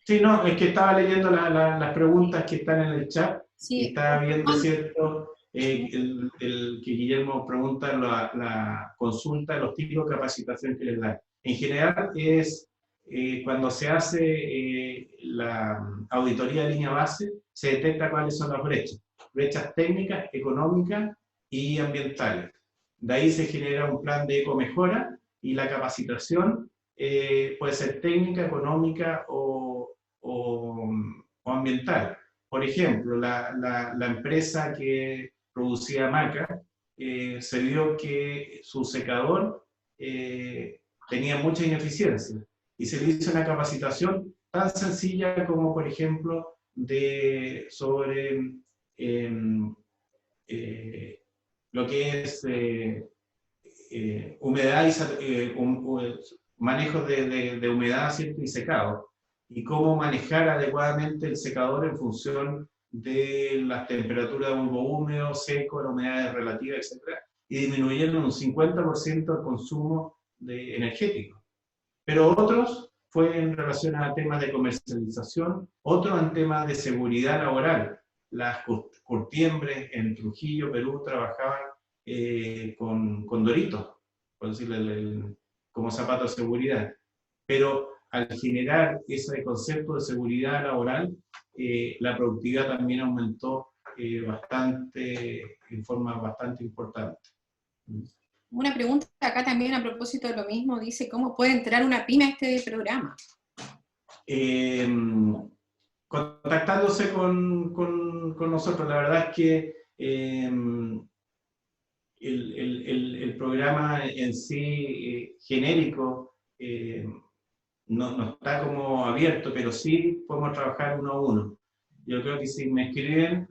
Speaker 2: Sí, no, es que estaba leyendo las preguntas que están en el chat.
Speaker 1: Sí.
Speaker 2: Y estaba viendo, ¿cierto? Que Guillermo pregunta la consulta de los tipos de capacitación que les dan. En general es cuando se hace la auditoría de línea base, se detecta cuáles son las brechas técnicas, económicas y ambientales. De ahí se genera un plan de ecomejora y la capacitación puede ser técnica, económica o ambiental. Por ejemplo, la empresa que producía hamaca se vio que su secador tenía mucha ineficiencia y se le hizo una capacitación tan sencilla como, por ejemplo, sobre lo que es humedad y manejo de humedad, ¿cierto?, y secado, y cómo manejar adecuadamente el secador en función de las temperaturas de bulbo húmedo, seco, la humedad relativa, etc. Y disminuyeron un 50% el consumo energético. Pero otros fue en relación a temas de comercialización, otros en temas de seguridad laboral. Las curtiembres en Trujillo, Perú, trabajaban con Doritos, por decirle, como zapato de seguridad. Pero al generar ese concepto de seguridad laboral, la productividad también aumentó en forma bastante importante.
Speaker 1: Una pregunta acá también a propósito de lo mismo, dice, ¿cómo puede entrar una pyme a este programa?
Speaker 2: Contactándose con nosotros. La verdad es que el programa en sí genérico no está como abierto, pero sí podemos trabajar uno a uno. Yo creo que si me escriben,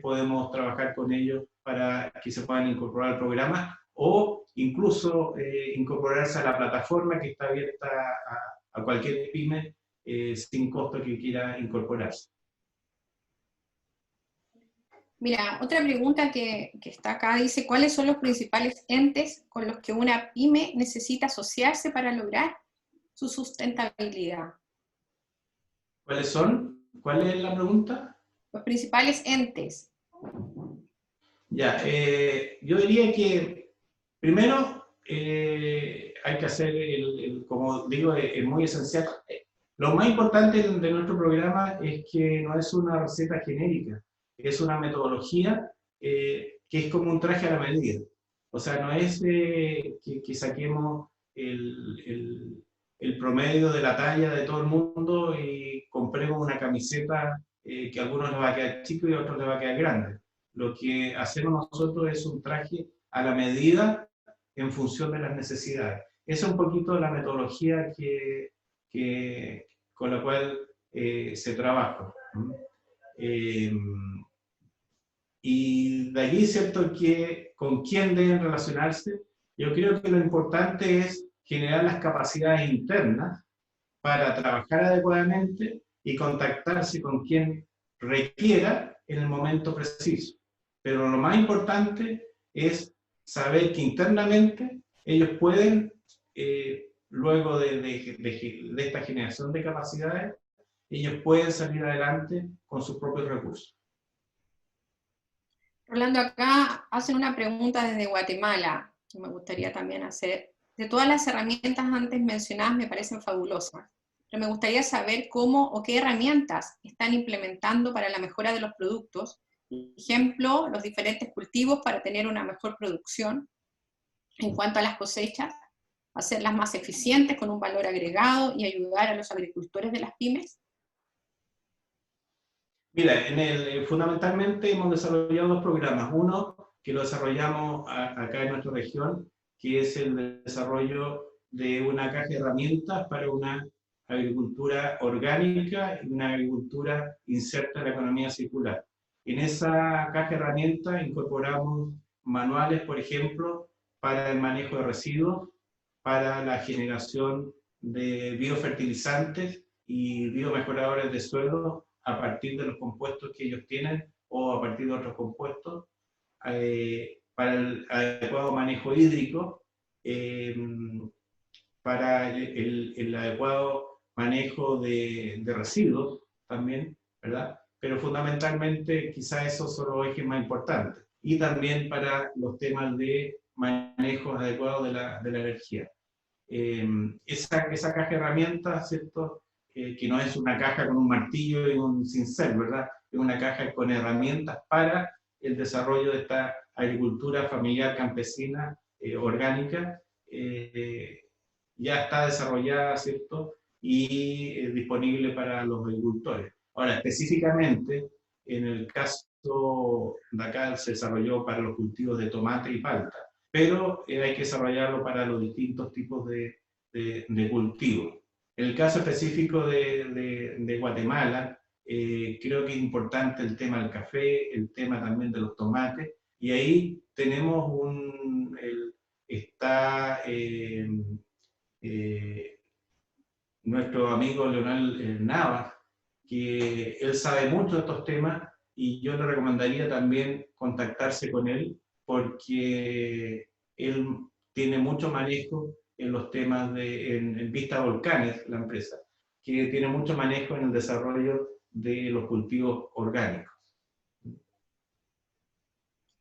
Speaker 2: podemos trabajar con ellos para que se puedan incorporar al programa o incluso incorporarse a la plataforma que está abierta a cualquier pyme sin costo que quiera incorporarse.
Speaker 1: Mira, otra pregunta que está acá dice, ¿cuáles son los principales entes con los que una pyme necesita asociarse para lograr su sustentabilidad?
Speaker 2: ¿Cuáles son? ¿Cuál es la pregunta?
Speaker 1: Los principales entes.
Speaker 2: Ya, yo diría que primero hay que hacer, como digo, es muy esencial. Lo más importante de nuestro programa es que no es una receta genérica, es una metodología que es como un traje a la medida. O sea, no es que saquemos el promedio de la talla de todo el mundo y compremos una camiseta que a algunos les va a quedar chico y a otros les va a quedar grande. Lo que hacemos nosotros es un traje a la medida en función de las necesidades. Esa es un poquito la metodología con la cual se trabaja. Y de allí, ¿cierto?, que con quién deben relacionarse. Yo creo que lo importante es generar las capacidades internas para trabajar adecuadamente y contactarse con quien requiera en el momento preciso. Pero lo más importante es saber que internamente ellos pueden, luego de esta generación de capacidades, ellos pueden salir adelante con sus propios recursos.
Speaker 1: Rolando, acá hacen una pregunta desde Guatemala, que me gustaría también hacer. De todas las herramientas antes mencionadas me parecen fabulosas, pero me gustaría saber cómo o qué herramientas están implementando para la mejora de los productos. Por ejemplo, los diferentes cultivos para tener una mejor producción en cuanto a las cosechas, hacerlas más eficientes con un valor agregado y ayudar a los agricultores de las pymes.
Speaker 2: Mira, fundamentalmente hemos desarrollado dos programas. Uno, que lo desarrollamos acá en nuestra región, que es el desarrollo de una caja de herramientas para una agricultura orgánica y una agricultura inserta en la economía circular. En esa caja de herramientas incorporamos manuales, por ejemplo, para el manejo de residuos, para la generación de biofertilizantes y biomejoradores de suelo a partir de los compuestos que ellos tienen o a partir de otros compuestos, para el adecuado manejo hídrico, para el adecuado manejo de residuos también, ¿verdad? Pero fundamentalmente quizá esos son los ejes más importantes. Y también para los temas de manejo adecuado de la energía. Esa caja de herramientas, ¿cierto?, que no es una caja con un martillo y un cincel, ¿verdad? Es una caja con herramientas para el desarrollo de esta agricultura familiar campesina orgánica. Ya está desarrollada, ¿cierto?, y disponible para los agricultores. Ahora, específicamente, en el caso de acá se desarrolló para los cultivos de tomate y palta, pero hay que desarrollarlo para los distintos tipos de cultivos. En el caso específico de Guatemala, creo que es importante el tema del café, el tema también de los tomates, y ahí tenemos nuestro amigo Leonel Navas, que él sabe mucho de estos temas, y yo le recomendaría también contactarse con él, porque él tiene mucho manejo en los temas en Vista Volcanes, la empresa, que tiene mucho manejo en el desarrollo de los cultivos orgánicos.
Speaker 1: A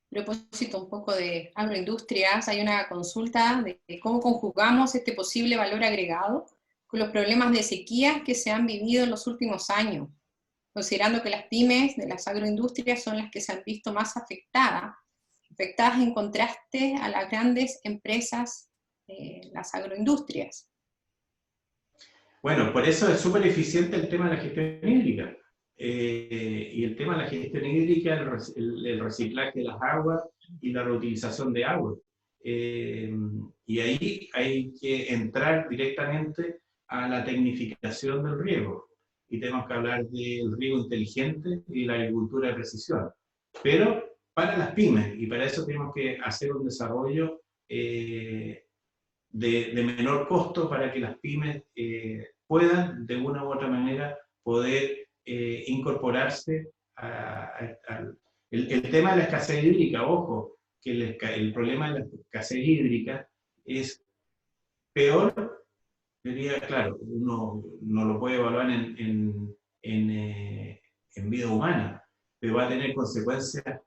Speaker 1: propósito un poco de agroindustrias, hay una consulta de cómo conjugamos este posible valor agregado con los problemas de sequía que se han vivido en los últimos años, considerando que las pymes de las agroindustrias son las que se han visto más afectadas en contraste a las grandes empresas, las agroindustrias.
Speaker 2: Bueno, por eso es súper eficiente el tema de la gestión hídrica. Y el tema de la gestión hídrica, el reciclaje de las aguas y la reutilización de agua. Y ahí hay que entrar directamente a la tecnificación del riego. Y tenemos que hablar del riego inteligente y la agricultura de precisión. Pero para las pymes, y para eso tenemos que hacer un desarrollo de menor costo para que las pymes puedan, de una u otra manera, poder incorporarse el tema de la escasez hídrica. Ojo, que el problema de la escasez hídrica es peor, diría, claro, uno no lo puede evaluar en vida humana, pero va a tener consecuencias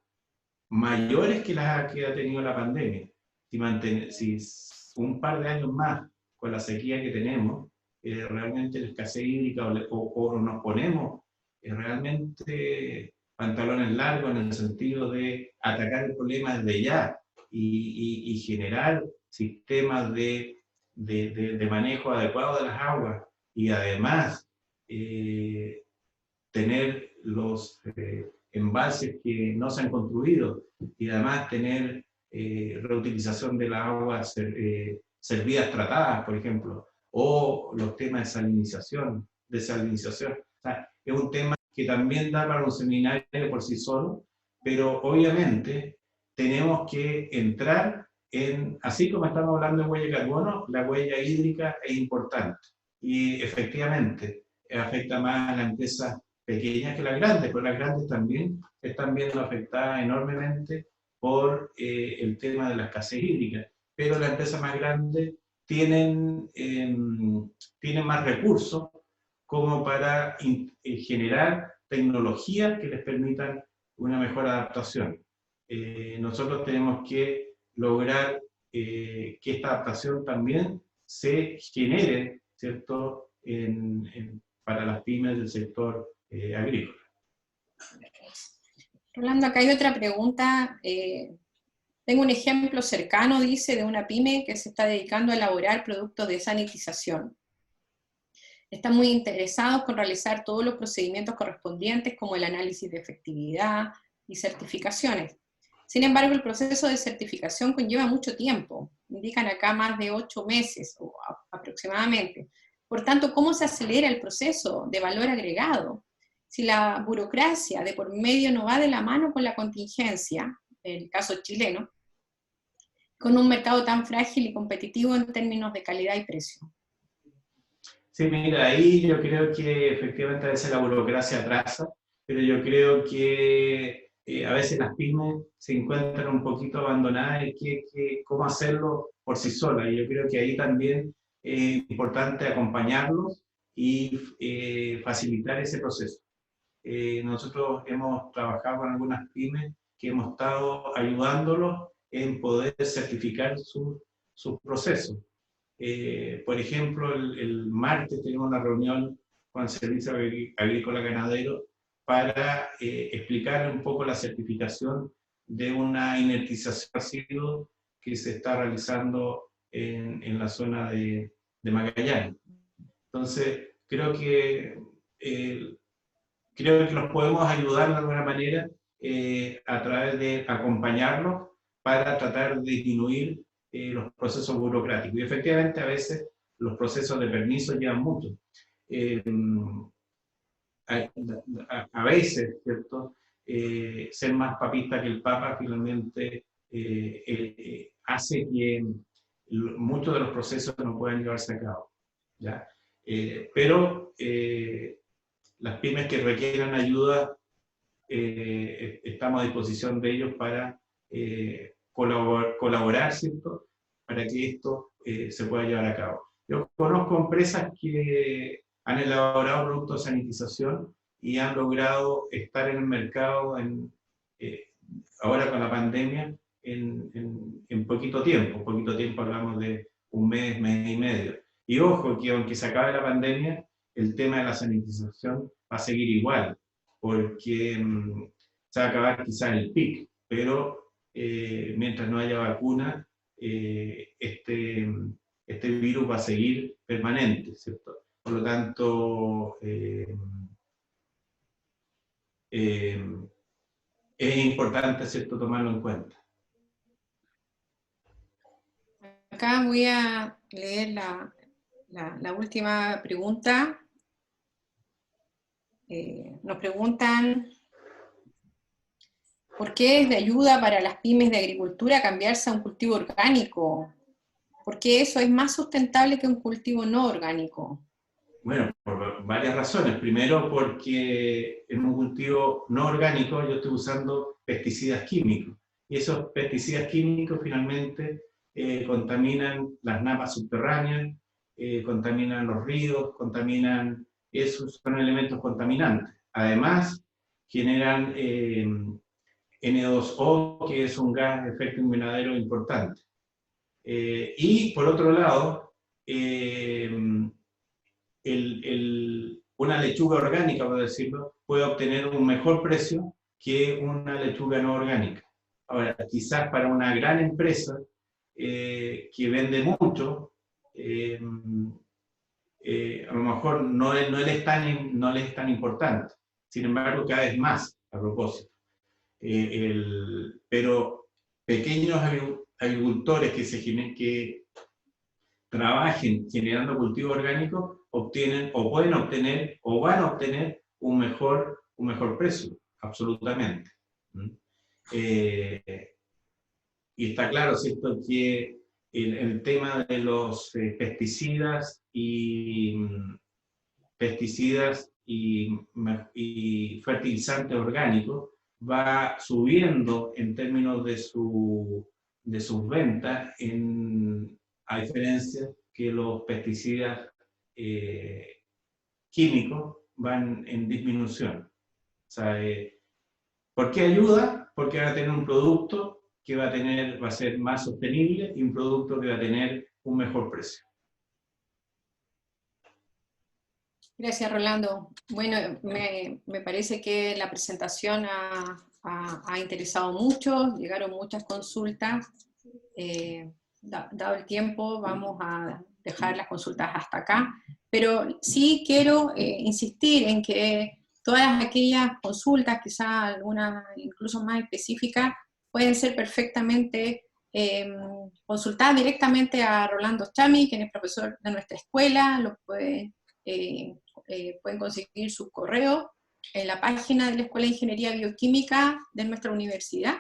Speaker 2: mayores que las que ha tenido la pandemia. Si un par de años más con la sequía que tenemos, realmente la escasez hídrica o nos ponemos realmente pantalones largos en el sentido de atacar el problema desde ya y generar sistemas de manejo adecuado de las aguas, y además tener los embalses que no se han construido, y además tener reutilización de las aguas servidas tratadas, por ejemplo, o los temas de desalinización. O sea, es un tema que también da para un seminario por sí solo, pero obviamente tenemos que entrar en, así como estamos hablando de huella de carbono, la huella hídrica es importante. Y efectivamente, afecta más a las empresas pequeñas que las grandes, pero las grandes también están viendo afectadas enormemente por el tema de la escasez hídrica. Pero las empresas más grandes tienen más recursos como para generar tecnologías que les permitan una mejor adaptación. Nosotros tenemos que lograr que esta adaptación también se genere, ¿cierto?, para las pymes del sector agrícola.
Speaker 1: Rolando, acá hay otra pregunta. Tengo un ejemplo cercano, dice, de una pyme que se está dedicando a elaborar productos de sanitización. Están muy interesados con realizar todos los procedimientos correspondientes, como el análisis de efectividad y certificaciones. Sin embargo, el proceso de certificación conlleva mucho tiempo. Indican acá más de 8 meses aproximadamente. Por tanto, ¿cómo se acelera el proceso de valor agregado? Si la burocracia de por medio no va de la mano con la contingencia, en el caso chileno, con un mercado tan frágil y competitivo en términos de calidad y precio.
Speaker 2: Sí, mira, ahí yo creo que efectivamente a veces la burocracia atrasa, pero yo creo que a veces las pymes se encuentran un poquito abandonadas y cómo hacerlo por sí solas. Y yo creo que ahí también es importante acompañarlos y facilitar ese proceso. Nosotros hemos trabajado con algunas pymes que hemos estado ayudándolos en poder certificar sus procesos. Por ejemplo, el martes tenemos una reunión con el Servicio Agrícola Ganadero para explicar un poco la certificación de una inertización de residuos que se está realizando en la zona de Magallanes. Entonces, creo que los podemos ayudar de alguna manera a través de acompañarlos para tratar de disminuir los procesos burocráticos. Y efectivamente a veces los procesos de permiso llevan mucho. A veces, ¿cierto? Ser más papista que el Papa finalmente hace que muchos de los procesos no puedan llevarse a cabo, ¿ya? Pero las pymes que requieran ayuda, estamos a disposición de ellos para colaborar, ¿cierto?, para que esto se pueda llevar a cabo. Yo conozco empresas que han elaborado productos de sanitización y han logrado estar en el mercado ahora con la pandemia en poquito tiempo. Poquito tiempo hablamos de un mes, mes y medio. Y ojo, que aunque se acabe la pandemia, el tema de la sanitización va a seguir igual, porque se va a acabar quizás el pic, pero mientras no haya vacuna, este virus va a seguir permanente, ¿cierto? Por lo tanto, es importante, ¿cierto?, tomarlo en cuenta.
Speaker 1: Acá voy a leer la última pregunta. Nos preguntan, ¿por qué es de ayuda para las pymes de agricultura cambiarse a un cultivo orgánico? ¿Por qué eso es más sustentable que un cultivo no orgánico?
Speaker 2: Bueno, por varias razones. Primero, porque en un cultivo no orgánico yo estoy usando pesticidas químicos. Y esos pesticidas químicos finalmente contaminan las napas subterráneas, contaminan los ríos, esos son elementos contaminantes. Además, generan N2O, que es un gas de efecto invernadero importante. Y por otro lado, una lechuga orgánica, por decirlo, puede obtener un mejor precio que una lechuga no orgánica. Ahora, quizás para una gran empresa que vende mucho, a lo mejor no le es tan importante. Sin embargo, cada vez más, a propósito. Pero pequeños agricultores que trabajen generando cultivo orgánico obtienen, o pueden obtener, o van a obtener un mejor precio, absolutamente. Y está claro, ¿cierto?, que el tema de los pesticidas y fertilizantes orgánicos va subiendo en términos de sus ventas, a diferencia que los pesticidas químicos van en disminución. O sea, ¿por qué ayuda? Porque va a tener un producto que va a ser más sostenible y un producto que va a tener un mejor precio.
Speaker 1: Gracias, Rolando. Bueno, me parece que la presentación ha interesado mucho, llegaron muchas consultas. Dado el tiempo, vamos a dejar las consultas hasta acá, pero sí quiero insistir en que todas aquellas consultas, quizás algunas incluso más específicas, pueden ser perfectamente consultadas directamente a Rolando Chami, quien es profesor de nuestra escuela. Pueden conseguir su correo en la página de la Escuela de Ingeniería Bioquímica de nuestra universidad.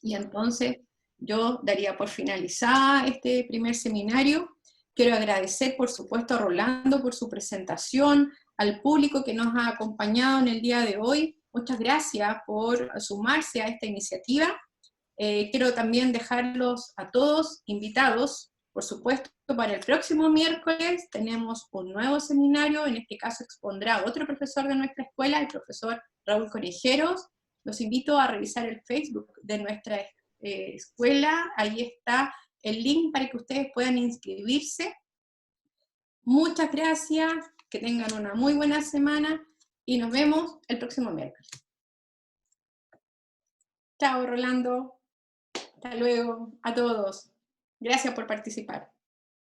Speaker 1: Y entonces yo daría por finalizada este primer seminario. Quiero agradecer, por supuesto, a Rolando por su presentación, al público que nos ha acompañado en el día de hoy. Muchas gracias por sumarse a esta iniciativa. Quiero también dejarlos a todos invitados, por supuesto, para el próximo miércoles tenemos un nuevo seminario. En este caso expondrá otro profesor de nuestra escuela, el profesor Raúl Conejeros. Los invito a revisar el Facebook de nuestra escuela, ahí está el link para que ustedes puedan inscribirse. Muchas gracias, que tengan una muy buena semana y nos vemos el próximo miércoles. Chao, Rolando. Hasta luego a todos. Gracias por participar.